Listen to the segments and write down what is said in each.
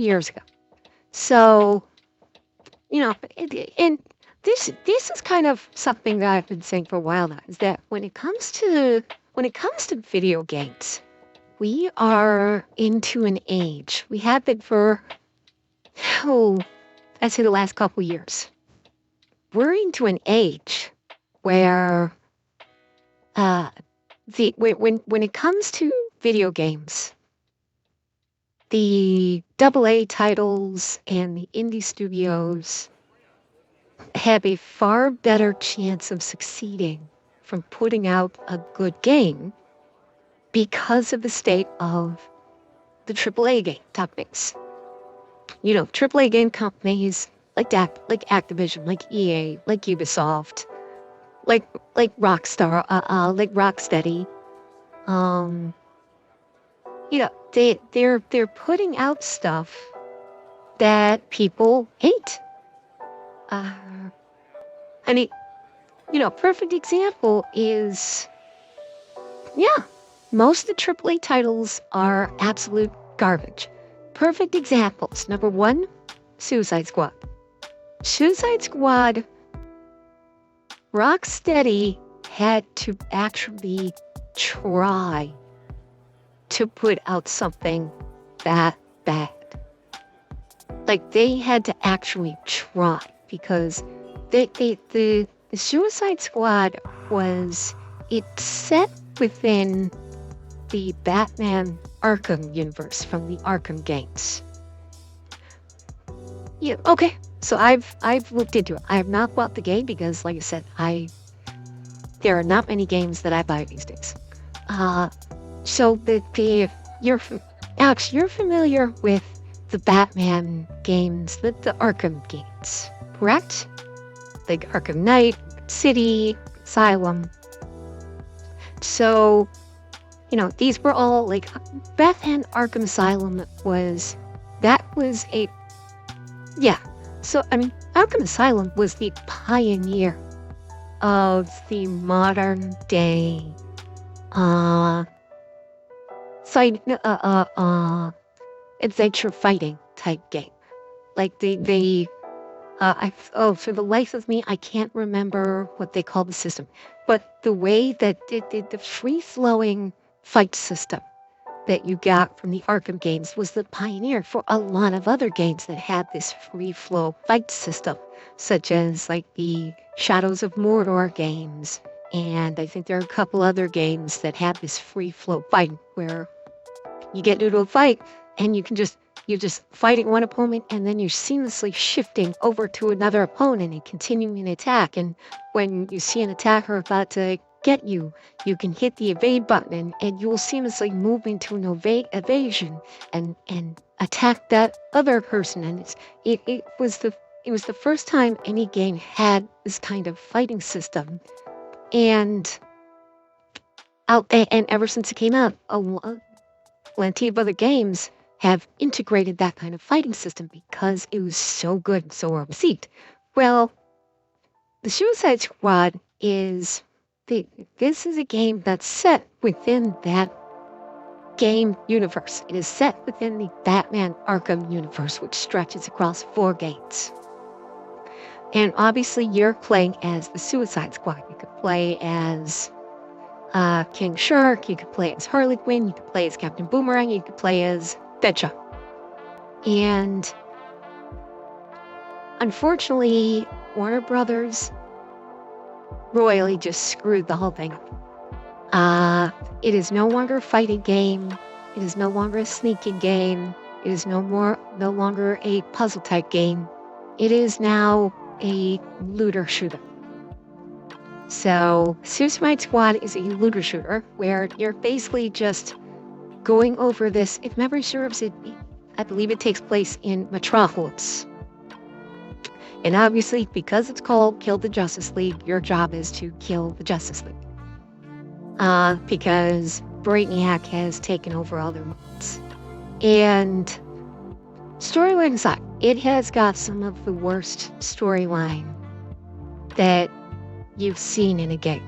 years ago. So, and this is kind of something that I've been saying for a while now, is that when it comes to video games, we are into an age. We have been for, oh, I'd say the last couple years. We're into an age where uh, when it comes to video games, the AA titles and the indie studios have a far better chance of succeeding from putting out a good game because of the state of the AAA game companies. AAA game companies like Activision, like EA, like Ubisoft, like like Rockstar, like Rocksteady. Um, they're putting out stuff that people hate. Uh, and perfect example is, yeah, most of the AAA titles are absolute garbage. Perfect examples. Number one, Suicide Squad. Suicide Squad, Rocksteady had to actually try to put out something that bad. Like, they had to actually try, because the Suicide Squad it's set within the Batman Arkham universe from the Arkham games. Yeah, okay. So I've looked into it. I have not bought the game because, like I said, there are not many games that I buy these days. So Alex, you're familiar with the Batman games, the Arkham games, correct? Like Arkham Knight, City, Asylum. So, these were all like Batman Arkham Asylum was a, yeah. So, Arkham Asylum was the pioneer of the modern day adventure fighting type game. Like for the life of me, I can't remember what they call the system, but the way that the free flowing fight system that you got from the Arkham games was the pioneer for a lot of other games that had this free flow fight system, such as like the Shadows of Mordor games. And I think there are a couple other games that have this free flow fight where you get into a fight and you're just fighting one opponent, and then you're seamlessly shifting over to another opponent and continuing an attack. And when you see an attacker about to get you, you can hit the evade button, and you will seamlessly move into an evasion and attack that other person. And it was the first time any game had this kind of fighting system, and ever since it came out, plenty of other games have integrated that kind of fighting system because it was so good and so well received. Well, the Suicide Squad this is a game that's set within that game universe. It is set within the Batman Arkham universe, which stretches across 4 games. And obviously, you're playing as the Suicide Squad. You could play as King Shark, you could play as Harley Quinn, you could play as Captain Boomerang, you could play as Deadshot. And unfortunately, Warner Brothers royally just screwed the whole thing up. It is no longer a fighting game. It is no longer a sneaking game. It is no longer a puzzle type game. It is now a looter shooter. So Suicide Squad is a looter shooter where you're basically just going over this. If memory serves, I believe it takes place in Metropolis. And obviously, because it's called Kill the Justice League, your job is to kill the Justice League. Because Brainiac has taken over all their minds. And storyline aside, it has got some of the worst storyline that you've seen in a game.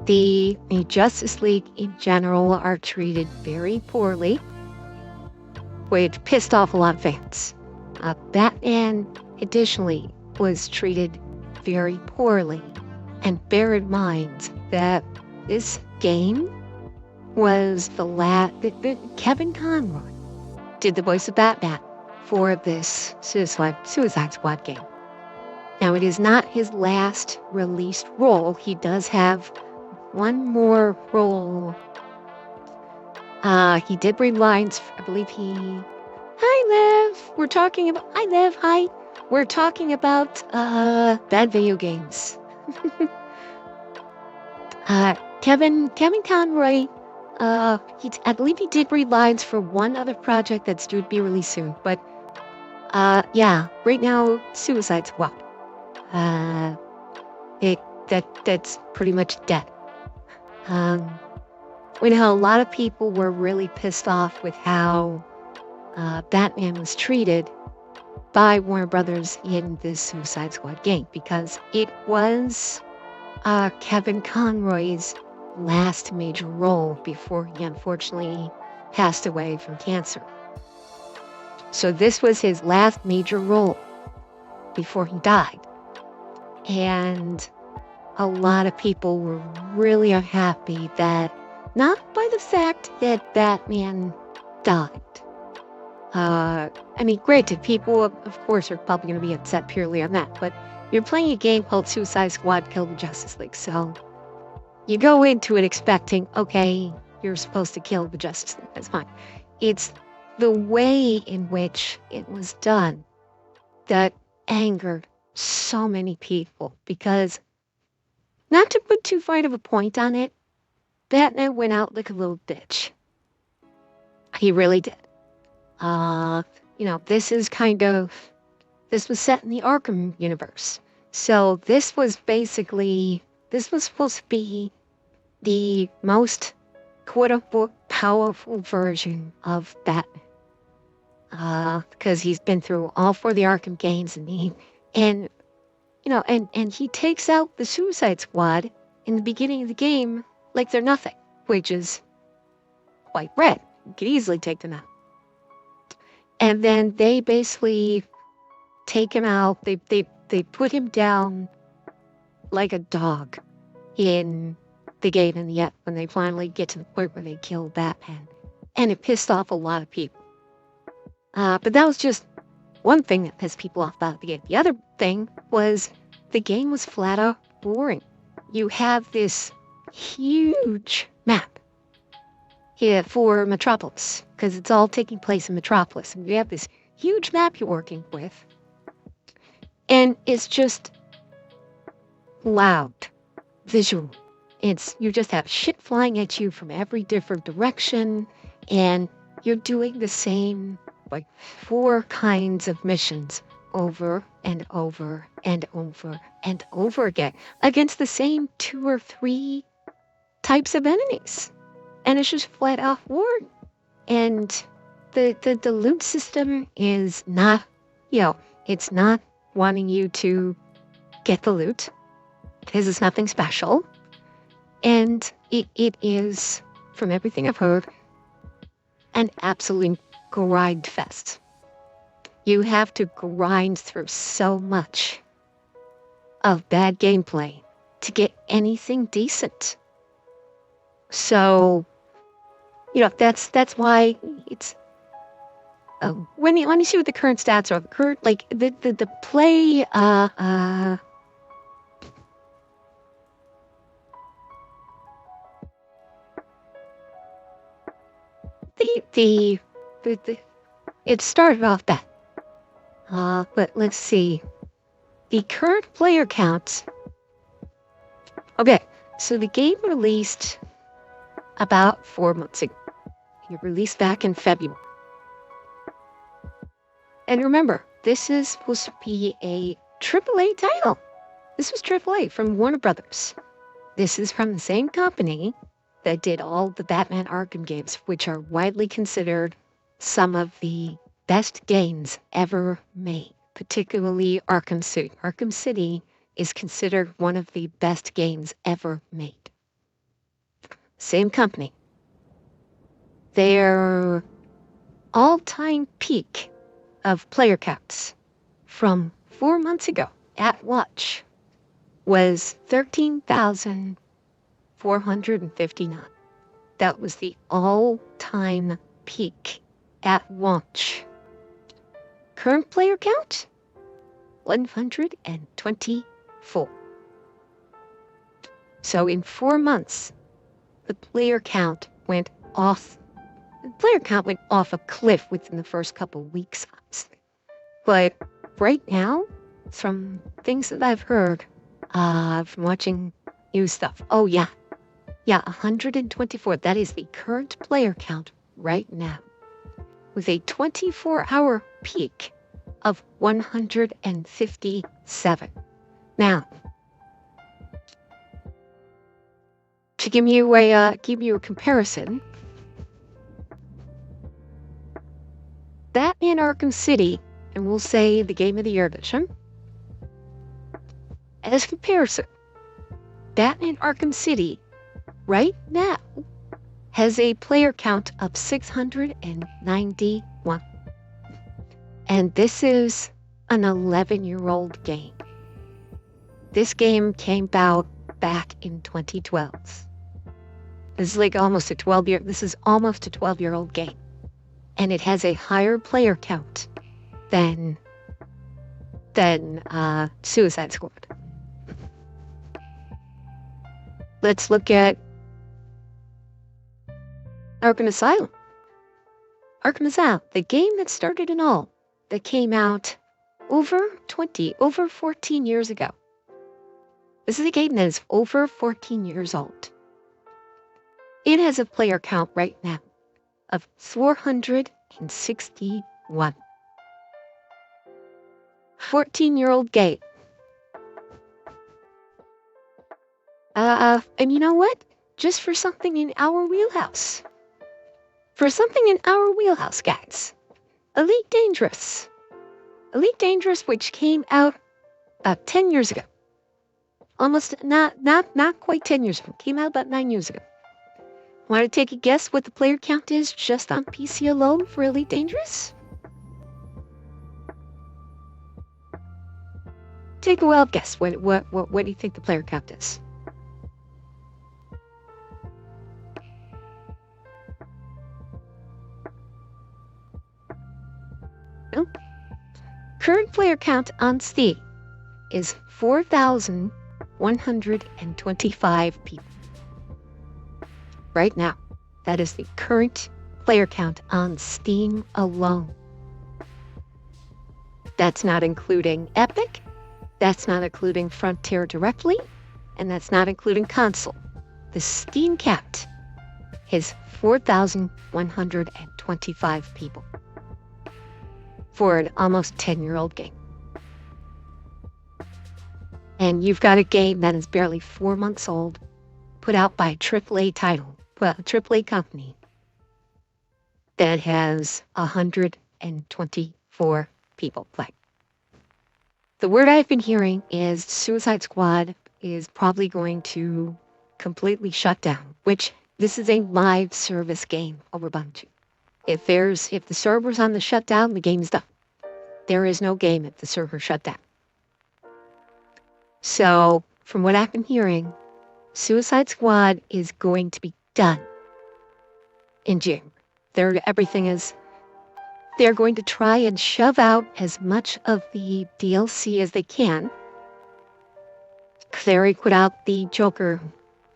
The Justice League in general are treated very poorly. which pissed off a lot of fans. Batman, additionally, was treated very poorly. And bear in mind that this game was the last. Kevin Conroy did the voice of Batman for this Suicide Squad game. Now, it is not his last released role. He does have one more role. He did read lines. I believe he. Hi, Liv. We're talking about. Hi, Liv. Hi. We're talking about bad video games. Kevin Conroy. I believe he did read lines for one other project that's due to be released soon. But yeah, right now, Suicide Squad. That's pretty much dead. We know a lot of people were really pissed off with how Batman was treated by Warner Brothers in this Suicide Squad game because it was Kevin Conroy's last major role before he unfortunately passed away from cancer. So this was his last major role before he died. And a lot of people were really unhappy that, not by the fact that Batman died. I mean, granted, people, of course, are probably going to be upset purely on that, but you're playing a game called Suicide Squad Kill the Justice League, so you go into it expecting, okay, you're supposed to kill the Justice League, that's fine. It's the way in which it was done that angered so many people, because, not to put too fine of a point on it, Batman went out like a little bitch. He really did. This was set in the Arkham universe. So this was supposed to be the most quote-unquote powerful version of Batman. Because he's been through all four of the Arkham games and he takes out the Suicide Squad in the beginning of the game like they're nothing, which is quite rare. You could easily take them out. And then they basically take him out. They put him down like a dog in the game in the end when they finally get to the point where they kill Batman. And it pissed off a lot of people. But that was just one thing that pissed people off about the game. The other thing was the game was flat out boring. You have this huge map here for Metropolis, because it's all taking place in Metropolis. And you have this huge map you're working with, and it's just loud, visual. You just have shit flying at you from every different direction, and you're doing the same, 4 kinds of missions over and over and over and over again against the same 2 or 3 types of enemies. And it's just flat out boring. And the loot system is not, it's not wanting you to get the loot because it's nothing special. And it is, from everything I've heard, an absolute grind fest. You have to grind through so much of bad gameplay to get anything decent. So, that's why it's when you see what the current stats are, the play it started off bad. But let's see. The current player count. Okay, so the game released about 4 months ago. It released back in February. And remember, this is supposed to be a AAA title. This was AAA from Warner Brothers. This is from the same company that did all the Batman Arkham games, which are widely considered some of the best games ever made, particularly Arkham City. Arkham City is considered one of the best games ever made. Same company. They're all-time peak of player counts from 4 months ago at launch was 13,459. That was the all-time peak at launch. Current player count? 124. So in 4 months, the player count went off. The player count went off a cliff within the first couple of weeks, honestly. But right now, from things that I've heard, from watching news stuff, 124. That is the current player count right now, with a 24-hour peak of 157. Now, to give you a comparison, Batman Arkham City, and we'll say the Game of the Year edition, as comparison, Batman Arkham City right now has a player count of 691. And this is an 11-year-old game. This game came out back in 2012. This is almost a 12-year-old game. And it has a higher player count than Suicide Squad. Let's look at Arkham Asylum. Arkham Asylum, the game that started it all, that came out over 14 years ago. This is a game that is over 14 years old. It has a player count right now of 461. 14-year-old game. And you know what? Just for something in our wheelhouse. Guys. Elite Dangerous. Elite Dangerous, which came out about 10 years ago. Almost not quite 10 years ago. Came out about 9 years ago. Want to take a guess what the player count is just on PC alone for Elite Dangerous? Take a wild guess. What do you think the player count is? No? Current player count on Steam is 4,125 people. Right now, that is the current player count on Steam alone. That's not including Epic, that's not including Frontier directly, and that's not including console. The Steam count is 4,125 people for an almost 10-year-old game. And you've got a game that is barely 4 months old, put out by a AAA AAA company that has 124 people play. The word I've been hearing is Suicide Squad is probably going to completely shut down, which this is a live service game over Bungie. If the server's on the shutdown, the game's done. There is no game if the server shut down. So, from what I've been hearing, Suicide Squad is going to be done in June. They're going to try and shove out as much of the DLC as they can. They already put out the Joker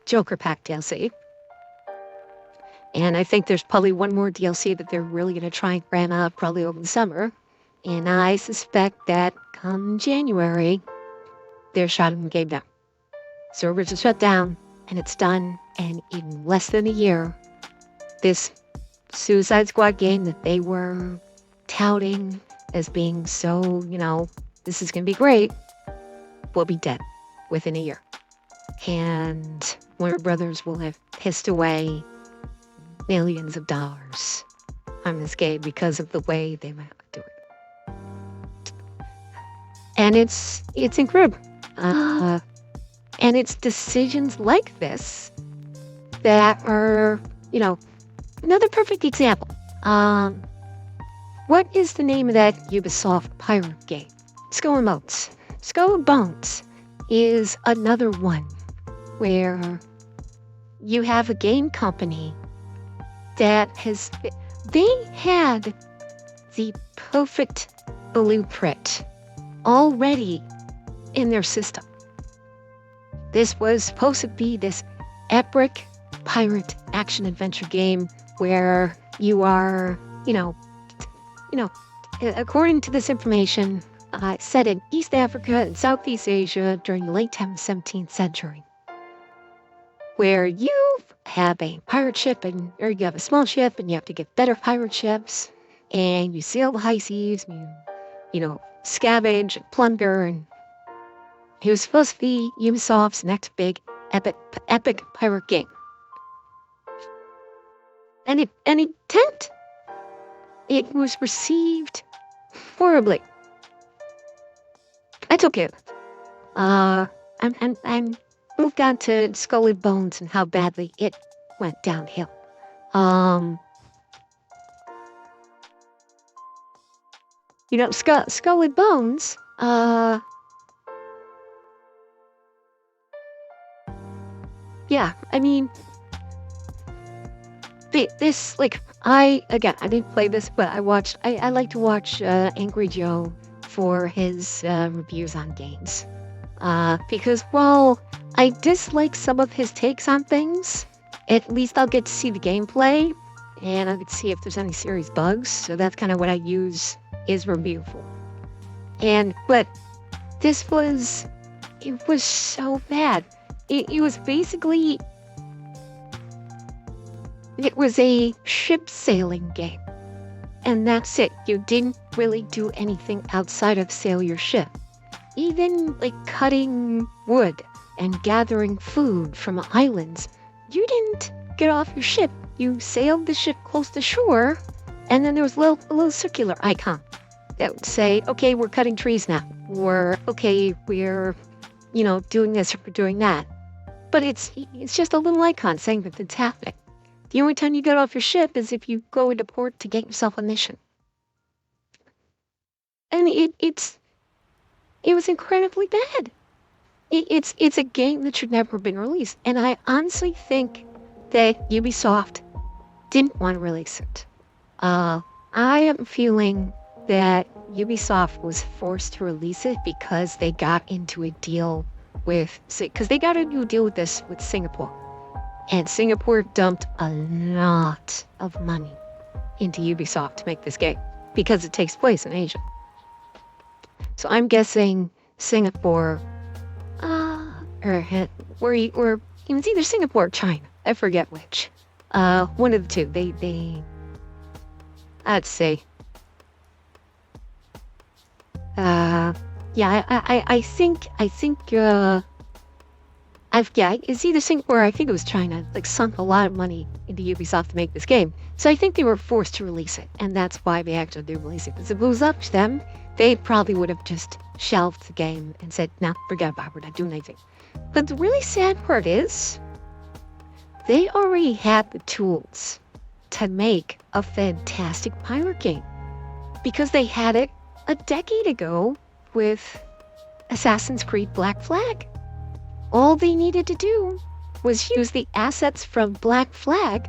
Pack DLC. And I think there's probably one more DLC that they're really going to try and cram out probably over the summer. And I suspect that come January, they're shutting the game down. Servers are shut down, and it's done. And in less than a year, this Suicide Squad game that they were touting as being so, this is going to be great, will be dead within a year. And Warner Brothers will have pissed away millions of dollars on this game because of the way they might do it. And it's incredible. And it's decisions like this that are, another perfect example. What is the name of that Ubisoft pirate game? Skull and Bones. Skull and Bones is another one where you have a game company that they had the perfect blueprint already in their system. This was supposed to be this epic pirate action adventure game where you are, according to this information, set in East Africa and Southeast Asia during the late 10th, 17th century, where you have a pirate ship or you have a small ship and you have to get better pirate ships and you sail the high seas and you scavenge and plunder, and it was supposed to be Ubisoft's next big epic pirate game. And it didn't. It was received horribly. That's okay. I'm moved on to Skull and Bones and how badly it went downhill. Skull and Bones, yeah, I mean, I didn't play this, but I like to watch Angry Joe for his reviews on games. Because while I dislike some of his takes on things, at least I'll get to see the gameplay, and I'll get to see if there's any serious bugs, so that's kind of what I use his review for. But it was so bad. It was basically... It was a ship sailing game, and that's it. You didn't really do anything outside of sail your ship. Even cutting wood and gathering food from islands, you didn't get off your ship. You sailed the ship close to shore, and then there was a little circular icon that would say, okay, we're cutting trees now, or okay, we're doing this or we're doing that. But it's just a little icon saying that it's happening. The only time you get off your ship is if you go into port to get yourself a mission. And it was incredibly bad. It's a game that should never have been released. And I honestly think that Ubisoft didn't want to release it. I am feeling that Ubisoft was forced to release it because they got into a deal with this with Singapore. And Singapore dumped a lot of money into Ubisoft to make this game because it takes place in Asia. So I'm guessing Singapore, or it was either Singapore or China. I forget which. One of the two. I'd say. I think. It's either Singapore or I think it was China, sunk a lot of money into Ubisoft to make this game. So I think they were forced to release it, and that's why they actually did release it. Because if it was up to them, they probably would have just shelved the game and said, nah, forget about it, we're not doing anything. But the really sad part is, they already had the tools to make a fantastic pirate game. Because they had it a decade ago with Assassin's Creed Black Flag. All they needed to do was use the assets from Black Flag,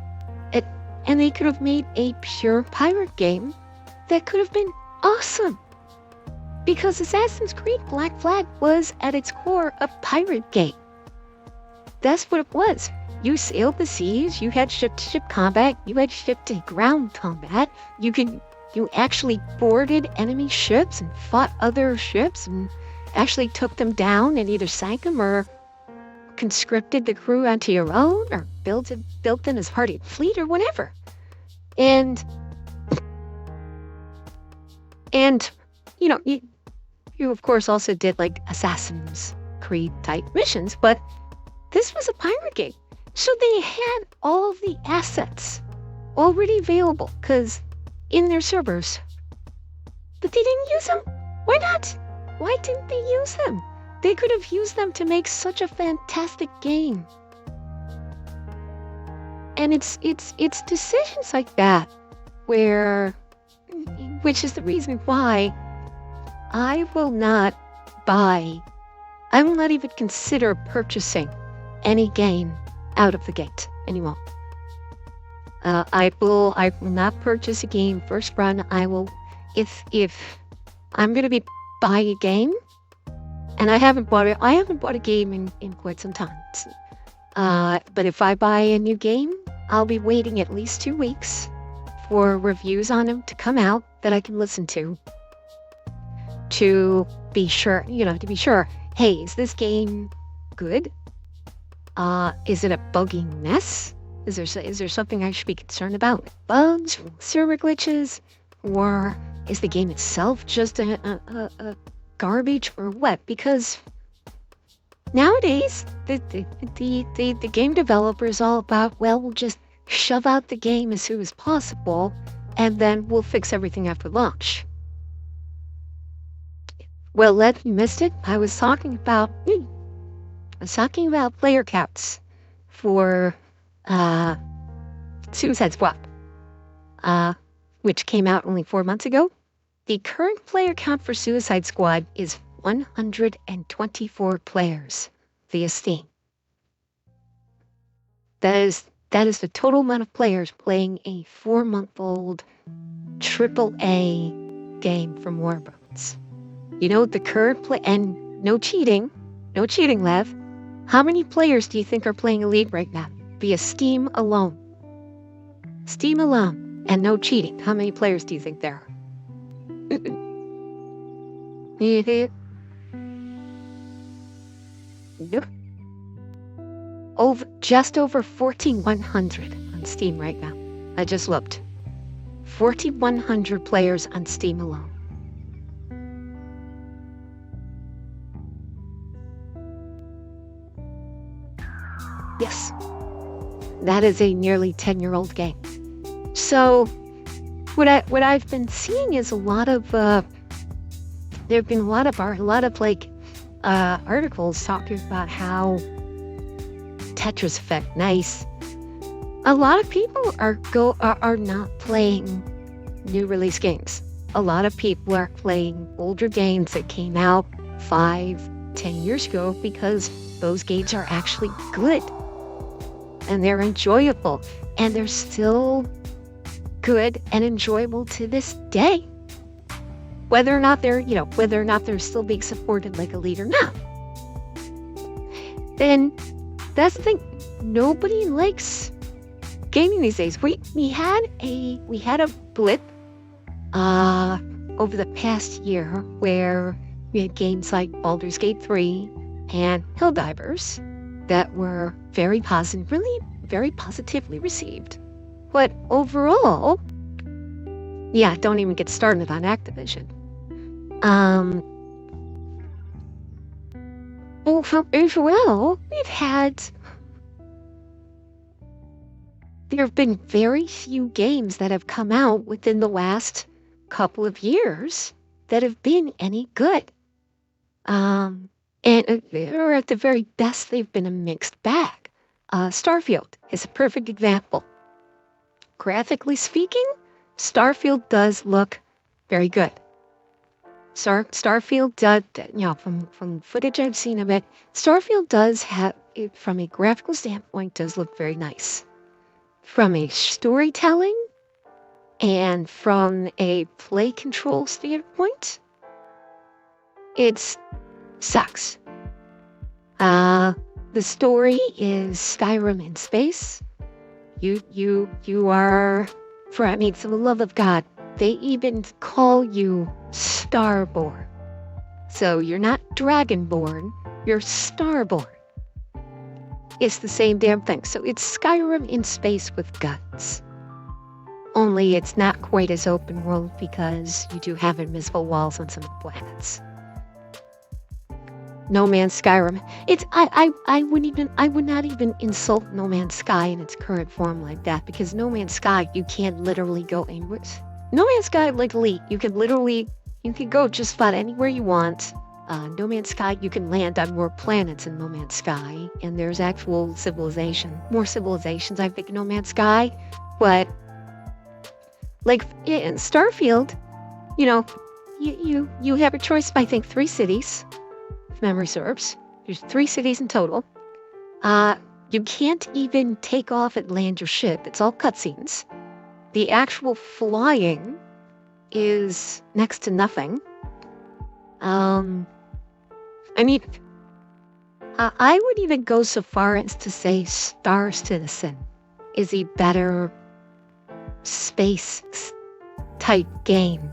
and they could have made a pure pirate game that could have been awesome. Because Assassin's Creed Black Flag was, at its core, a pirate game. That's what it was. You sailed the seas, you had ship-to-ship combat, you had ship-to-ground combat, you actually boarded enemy ships and fought other ships and actually took them down and either sank them or conscripted the crew onto your own or built them as part of your fleet or whatever. And you of course also did Assassin's Creed type missions, but this was a pirate game. So they had all of the assets already available in their servers. But they didn't use them. Why not? Why didn't they use them? They could have used them to make such a fantastic game. And it's decisions like that where which is the reason why I will not even consider purchasing any game out of the gate anymore. I will not purchase a game first run. I will, if I'm going to be buying a game, and I haven't bought a game in quite some time. But if I buy a new game, I'll be waiting at least 2 weeks for reviews on them to come out that I can listen to be sure, hey, is this game good? Is it a buggy mess? Is there something I should be concerned about? Bugs, server glitches, or is the game itself just a garbage or what? Because nowadays the game developer is all about, well, we'll just shove out the game as soon as possible, and then we'll fix everything after launch. Well, you missed it. I was talking about player counts for Suicide Squad, which came out only 4 months ago. The current player count for Suicide Squad is 124 players via Steam. That is the total amount of players playing a 4-month-old AAA game from Warbones. You know, the current and no cheating, Lev. How many players do you think are playing Elite right now via Steam alone? Steam alone and no cheating. How many players do you think there are? Just over 4,100 on Steam right now. I just looked. 4,100 players on Steam alone. Yes, that is a nearly 10-year-old game. So what I've been seeing is a lot of articles talking about how Tetris Effect, nice. A lot of people are not playing new release games. A lot of people are playing older games that came out 5-10 years ago because those games are actually good and they're enjoyable, and they're still good and enjoyable to this day. Whether or not they're still being supported like Elite or not. Then that's the thing. Nobody likes gaming these days. We had a blip over the past year where we had games like Baldur's Gate 3 and Helldivers that were very positively received. But overall, yeah, don't even get started on Activision. Overall, there have been very few games that have come out within the last couple of years that have been any good. Or at the very best, they've been a mixed bag. Starfield is a perfect example. Graphically speaking, Starfield does look very good. Starfield does, from footage I've seen of it, Starfield does have, from a graphical standpoint, does look very nice. From a storytelling and from a play control standpoint, it sucks. The story is Skyrim in space. You are, for the love of God, they even call you Starborn. So you're not Dragonborn, you're Starborn. It's the same damn thing. So it's Skyrim in space with guns. Only it's not quite as open world because you do have invisible walls on some of the planets. No Man's Skyrim. I would not even insult No Man's Sky in its current form like that, because No Man's Sky you can't literally go inwards. No Man's Sky, like Elite, you can go just about anywhere you want. No Man's Sky, you can land on more planets in No Man's Sky, and there's actual civilization, more civilizations I think in No Man's Sky, but like in Starfield, you know, you have a choice of, I think, 3 cities, if memory serves. There's 3 cities in total. Uh, you can't even take off and land your ship. It's all cutscenes. The actual flying is next to nothing. I mean, I would even go so far as to say Star Citizen is a better space type game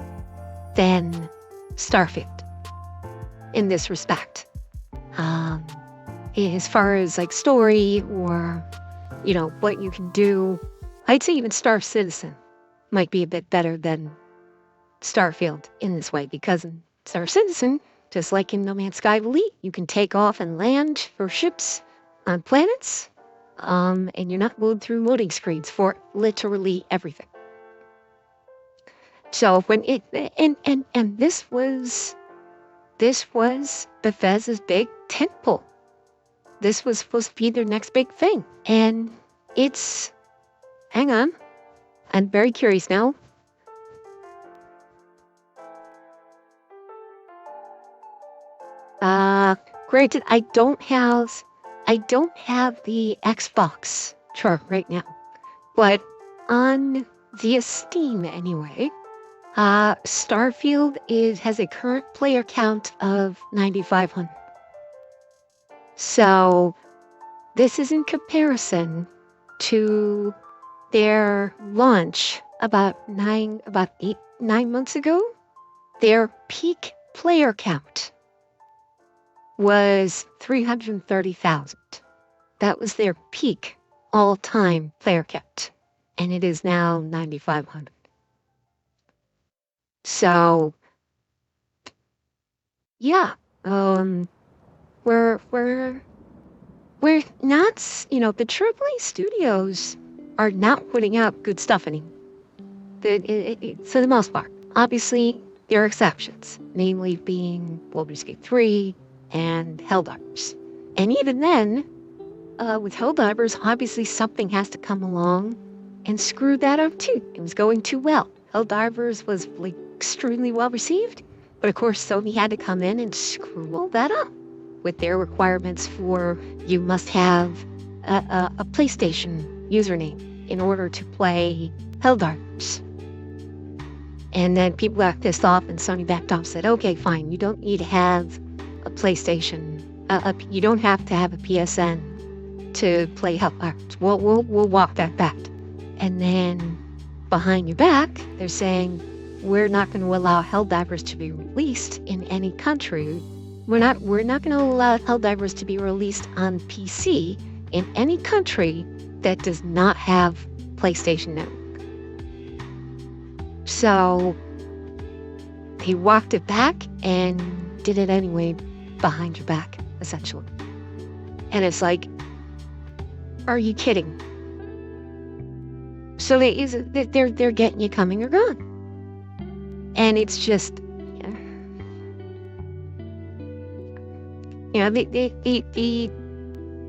than Starfield in this respect. As far as like story or, what you can do, I'd say even Star Citizen might be a bit better than Starfield in this way, because in Star Citizen, just like in No Man's Sky Elite, you can take off and land your ships on planets, and you're not going through loading screens for literally everything. So when it and this was Bethesda's big tentpole. This was supposed to be their next big thing, and hang on, I'm very curious now. Granted, I don't have the Xbox chart right now, but on the Steam anyway, Starfield has a current player count of 9,500. So this is in comparison to their launch about 9 months ago. Their peak player count was 330,000. That was their peak all-time player count, and it is now 9,500. So, yeah, we're not, the AAA studios are not putting out good stuff anymore. For the most part. Obviously, there are exceptions, namely being Baldur's Gate 3 and Helldivers. And even then, with Helldivers, obviously something has to come along and screw that up too. It was going too well. Helldivers was extremely well received, but of course Sony had to come in and screw all that up with their requirements for you must have a PlayStation username in order to play Helldivers. And then people got pissed off, and Sony backed off and said, okay, fine, you don't need to have a PlayStation. You don't have to have a PSN to play Helldivers. We'll walk that back. And then behind your back, they're saying, we're not going to allow Helldivers to be released in any country. We're not going to allow Helldivers to be released on PC in any country that does not have PlayStation Network. So he walked it back and did it anyway behind your back, essentially. And it's like, are you kidding? So they're getting you coming or gone. And it's just,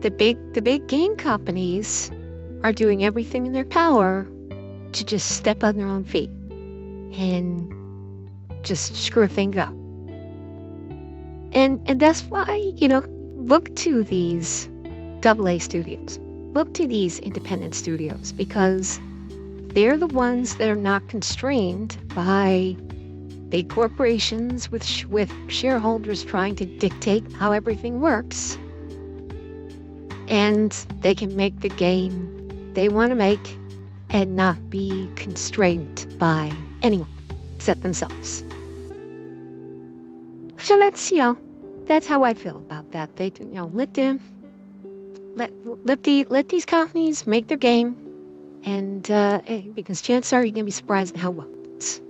the big game companies are doing everything in their power to just step on their own feet and just screw things up. And that's why, look to these AA studios. Look to these independent studios, because they're the ones that are not constrained by big corporations with shareholders trying to dictate how everything works. And they can make the game they want to make and not be constrained by anyone except themselves. So that's how I feel about that. They, let these companies make their game, and because chances are you're gonna be surprised at how well it is.